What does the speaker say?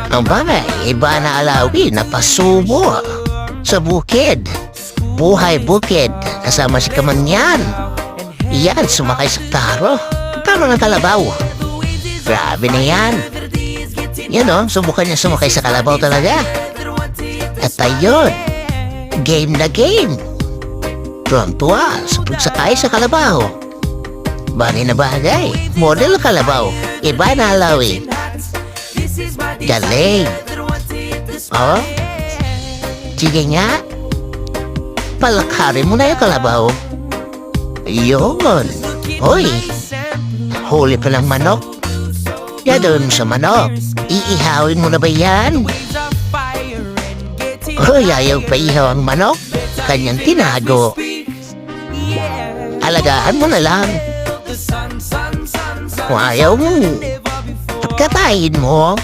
Ang bagay, iba na alawi na pasubo sa bukid. Buhay bukid, kasama si Kamanyan. Iyan, sumakay sa taro. Taro ng kalabaw. Grabe na yan. Yan o, subukan niya sumakay sa kalabaw talaga. At ayun, game na game. Tuwang-tuwa sa pagsakay sa kalabaw. Bagay na bagay, model kalabaw. Iba na alawi. Galing. Oh, sige nga. Palakarin mo na yung kalabaw. Yun. Hoy, huli pa lang manok. Gagawin mo sa manok. Iihawin mo na ba yan? Hoy, ayaw pa ihaw ang manok. Kanyang tinago. Alagaan mo na lang. Kung ayaw mo, pagkatayin mo,